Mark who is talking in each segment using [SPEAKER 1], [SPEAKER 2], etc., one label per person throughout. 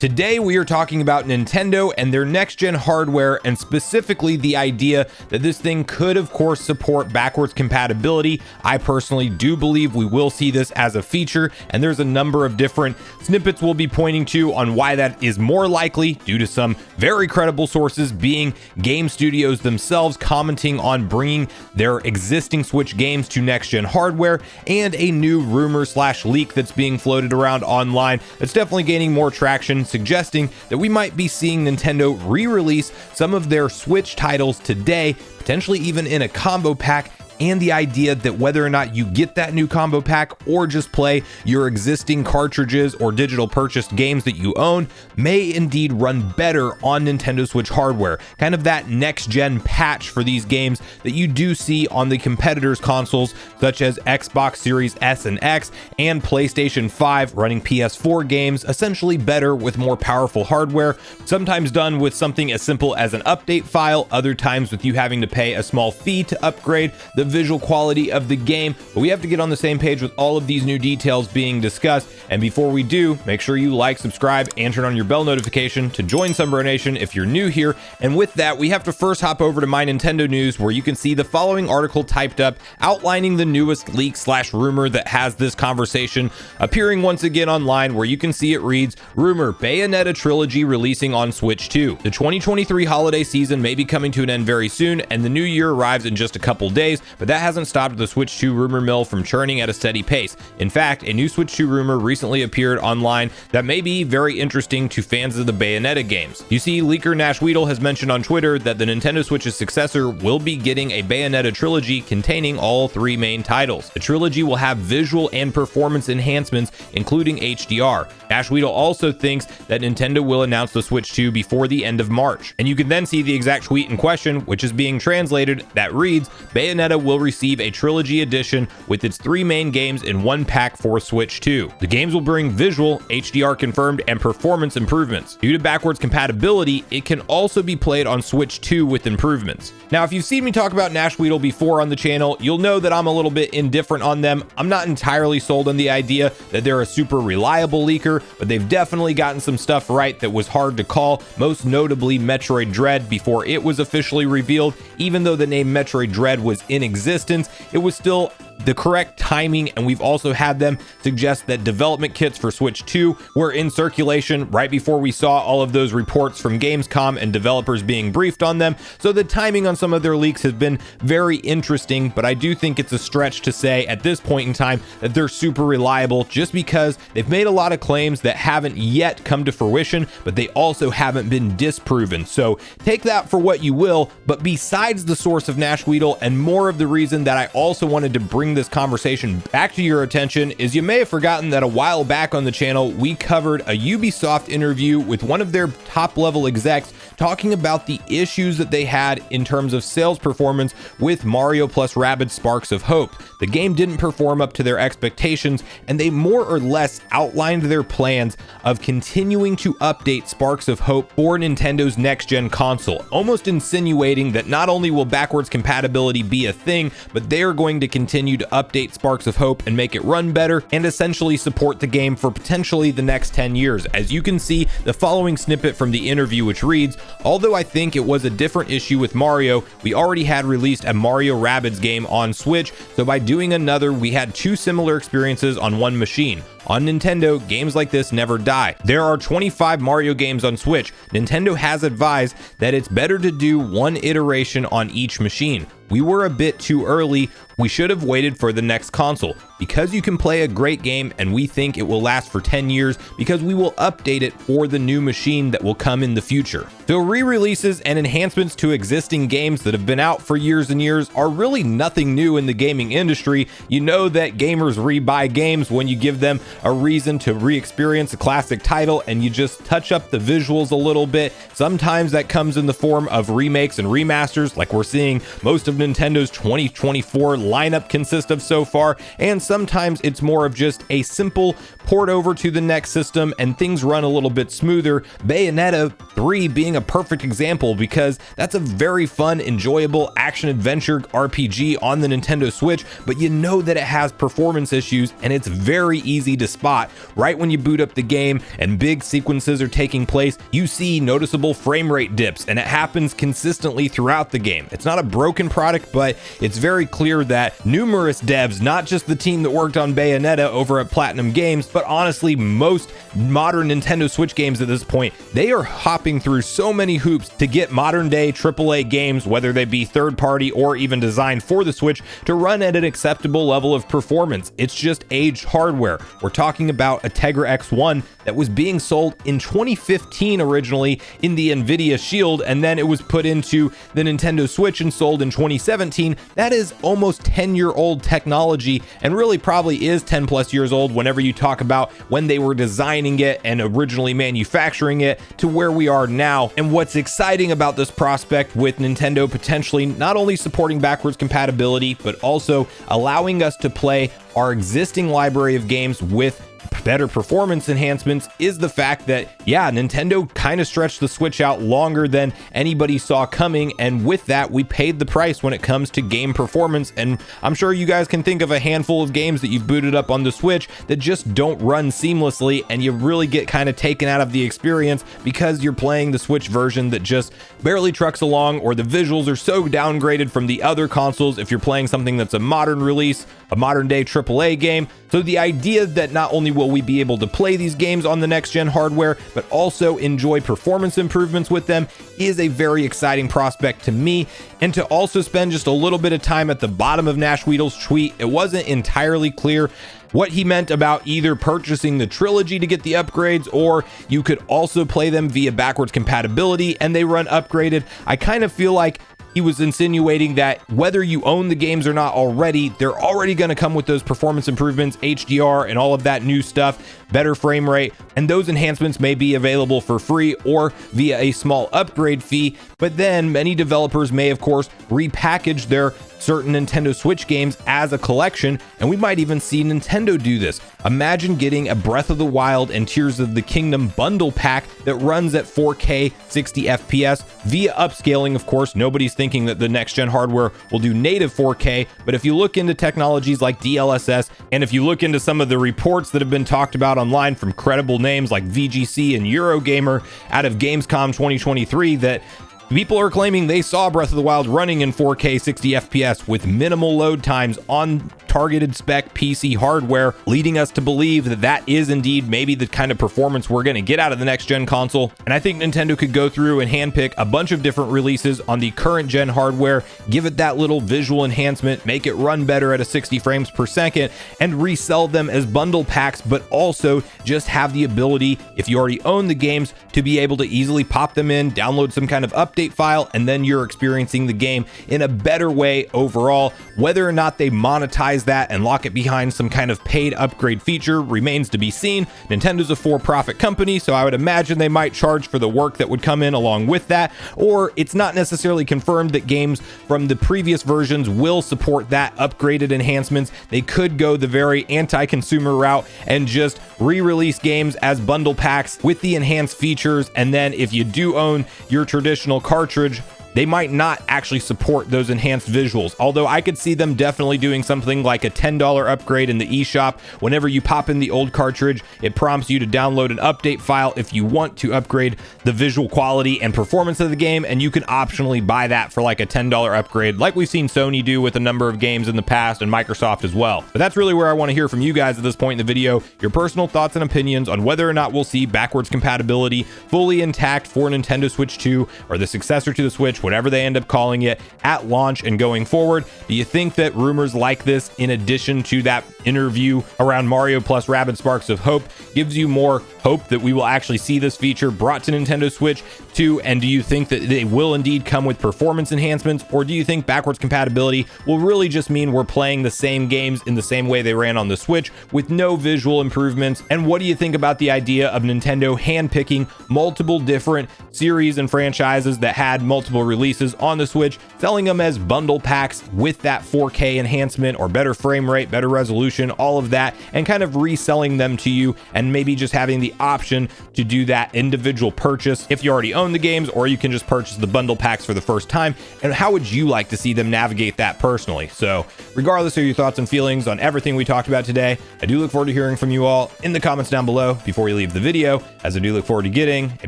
[SPEAKER 1] Today we are talking about Nintendo and their next-gen hardware, and specifically the idea that this thing could of course support backwards compatibility. I personally do believe we will see this as a feature, and there's a number of different snippets we'll be pointing to on why that is more likely, due to some very credible sources being game studios themselves commenting on bringing their existing Switch games to next-gen hardware, and a new rumor slash leak that's being floated around online that's definitely gaining more traction, suggesting that we might be seeing Nintendo re-release some of their Switch titles today, potentially even in a combo pack, and the idea that whether or not you get that new combo pack or just play your existing cartridges or digital purchased games that you own may indeed run better on Nintendo Switch hardware. Kind of that next gen patch for these games that you do see on the competitors' consoles such as Xbox Series S and X and PlayStation 5, running PS4 games essentially better with more powerful hardware, sometimes done with something as simple as an update file, other times with you having to pay a small fee to upgrade the visual quality of the game. But we have to get on the same page with all of these new details being discussed, and before we do, make sure you like, subscribe, and turn on your bell notification to join Sunbro Nation if you're new here. And with that, we have to first hop over to My Nintendo News, where you can see the following article typed up outlining the newest leak slash rumor that has this conversation appearing once again online, where you can see it reads: rumor, Bayonetta trilogy releasing on Switch 2. The 2023 holiday season may be coming to an end very soon, and the new year arrives in just a couple days, but that hasn't stopped the Switch 2 rumor mill from churning at a steady pace. In fact, a new Switch 2 rumor recently appeared online that may be very interesting to fans of the Bayonetta games. You see, leaker Nash Weedle has mentioned on Twitter that the Nintendo Switch's successor will be getting a Bayonetta trilogy containing all three main titles. The trilogy will have visual and performance enhancements, including HDR. Nash Weedle also thinks that Nintendo will announce the Switch 2 before the end of March. And you can then see the exact tweet in question, which is being translated, that reads: Bayonetta will receive a trilogy edition with its three main games in one pack for Switch 2. The games will bring visual, HDR confirmed, and performance improvements. Due to backwards compatibility, it can also be played on Switch 2 with improvements. Now, if you've seen me talk about Nash Weedle before on the channel, you'll know that I'm a little bit indifferent on them. I'm not entirely sold on the idea that they're a super reliable leaker, but they've definitely gotten some stuff right that was hard to call, most notably Metroid Dread before it was officially revealed. Even though the name Metroid Dread was in existence, it was still the correct timing, and we've also had them suggest that development kits for Switch 2 were in circulation right before we saw all of those reports from Gamescom and developers being briefed on them. So the timing on some of their leaks has been very interesting, but I do think it's a stretch to say at this point in time that they're super reliable, just because they've made a lot of claims that haven't yet come to fruition, but they also haven't been disproven. So take that for what you will, but besides the source of Nash Weedle, and more of the reason that I also wanted to bring this conversation back to your attention, is you may have forgotten that a while back on the channel we covered a Ubisoft interview with one of their top level execs talking about the issues that they had in terms of sales performance with Mario plus Rabbids Sparks of Hope. The game didn't perform up to their expectations, and they more or less outlined their plans of continuing to update Sparks of Hope for Nintendo's next gen console, almost insinuating that not only will backwards compatibility be a thing, but they are going to continue to update Sparks of Hope and make it run better, and essentially support the game for potentially the next 10 years. As you can see, the following snippet from the interview, which reads: although I think it was a different issue with Mario, we already had released a Mario Rabbids game on Switch, so by doing another, we had two similar experiences on one machine. On Nintendo, games like this never die. There are 25 Mario games on Switch. Nintendo has advised that it's better to do one iteration on each machine. We were a bit too early. We should have waited for the next console. Because you can play a great game, and we think it will last for 10 years because we will update it for the new machine that will come in the future. So re-releases and enhancements to existing games that have been out for years and years are really nothing new in the gaming industry. You know that gamers rebuy games when you give them a reason to re-experience a classic title, and you just touch up the visuals a little bit. Sometimes that comes in the form of remakes and remasters, like we're seeing most of Nintendo's 2024 lineup consist of so far, and sometimes it's more of just a simple port over to the next system and things run a little bit smoother. Bayonetta 3 being a perfect example, because that's a very fun, enjoyable action-adventure RPG on the Nintendo Switch, but you know that it has performance issues, and it's very easy to spot. Right when you boot up the game and big sequences are taking place, you see noticeable frame rate dips, and it happens consistently throughout the game. It's not a broken product, but it's very clear that numerous devs, not just the team that worked on Bayonetta over at Platinum Games, but honestly most modern Nintendo Switch games at this point, they are hopping through so many hoops to get modern day AAA games, whether they be third party or even designed for the Switch, to run at an acceptable level of performance. It's just aged hardware. We're talking about a Tegra X1 that was being sold in 2015 originally in the Nvidia Shield, and then it was put into the Nintendo Switch and sold in 2017. That is almost 10-year-old technology, and really probably is 10 plus years old whenever you talk about when they were designing it and originally manufacturing it to where we are now. And what's exciting about this prospect with Nintendo potentially not only supporting backwards compatibility, but also allowing us to play our existing library of games with better performance enhancements, is the fact that, yeah, Nintendo kind of stretched the Switch out longer than anybody saw coming, and with that we paid the price when it comes to game performance. And I'm sure you guys can think of a handful of games that you've booted up on the Switch that just don't run seamlessly, and you really get kind of taken out of the experience because you're playing the Switch version that just barely trucks along, or the visuals are so downgraded from the other consoles if you're playing something that's a modern release, a modern day AAA game. So the idea that not only will we be able to play these games on the next gen hardware, but also enjoy performance improvements with them, is a very exciting prospect to me. And to also spend just a little bit of time at the bottom of Nash Weedle's tweet, it wasn't entirely clear what he meant about either purchasing the trilogy to get the upgrades, or you could also play them via backwards compatibility and they run upgraded. I kind of feel like he was insinuating that whether you own the games or not already, they're already going to come with those performance improvements, HDR and all of that new stuff, better frame rate, and those enhancements may be available for free or via a small upgrade fee. But then many developers may of course repackage their certain Nintendo Switch games as a collection, and we might even see Nintendo do this. Imagine getting a Breath of the Wild and Tears of the Kingdom bundle pack that runs at 4K 60 FPS via upscaling. Of course, nobody's thinking that the next gen hardware will do native 4K, but if you look into technologies like DLSS, and if you look into some of the reports that have been talked about online from credible names like VGC and Eurogamer out of Gamescom 2023, that people are claiming they saw Breath of the Wild running in 4K 60 FPS with minimal load times on targeted spec PC hardware, leading us to believe that that is indeed maybe the kind of performance we're going to get out of the next gen console. And I think Nintendo could go through and handpick a bunch of different releases on the current gen hardware, give it that little visual enhancement, make it run better at a 60 frames per second, and resell them as bundle packs, but also just have the ability, if you already own the games, to be able to easily pop them in, download some kind of update file, and then you're experiencing the game in a better way overall. Whether or not they monetize that and lock it behind some kind of paid upgrade feature remains to be seen. Nintendo's a for-profit company, so I would imagine they might charge for the work that would come in along with that, or it's not necessarily confirmed that games from the previous versions will support that upgraded enhancements. They could go the very anti-consumer route and just re-release games as bundle packs with the enhanced features, and then if you do own your traditional cartridge, they might not actually support those enhanced visuals. Although I could see them definitely doing something like a $10 upgrade in the eShop. Whenever you pop in the old cartridge, it prompts you to download an update file if you want to upgrade the visual quality and performance of the game, and you can optionally buy that for like a $10 upgrade, like we've seen Sony do with a number of games in the past, and Microsoft as well. But that's really where I want to hear from you guys at this point in the video, your personal thoughts and opinions on whether or not we'll see backwards compatibility fully intact for Nintendo Switch 2 or the successor to the Switch, whatever they end up calling it, at launch and going forward. Do you think that rumors like this, in addition to that interview around Mario plus Rabbids Sparks of Hope, gives you more hope that we will actually see this feature brought to Nintendo Switch 2? And do you think that they will indeed come with performance enhancements, or do you think backwards compatibility will really just mean we're playing the same games in the same way they ran on the Switch with no visual improvements? And what do you think about the idea of Nintendo handpicking multiple different series and franchises that had multiple releases on the Switch, selling them as bundle packs with that 4K enhancement or better frame rate, better resolution, all of that, and kind of reselling them to you, and maybe just having the option to do that individual purchase if you already own the games, or you can just purchase the bundle packs for the first time. And how would you like to see them navigate that personally? So regardless of your thoughts and feelings on everything we talked about today, I do look forward to hearing from you all in the comments down below before you leave the video, as I do look forward to getting a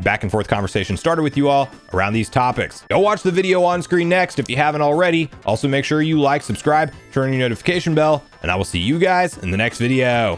[SPEAKER 1] back and forth conversation started with you all around these topics. Go watch the video on screen next if you haven't already. Also make sure you like, subscribe, turn on your notification bell, and I will see you guys in the next video.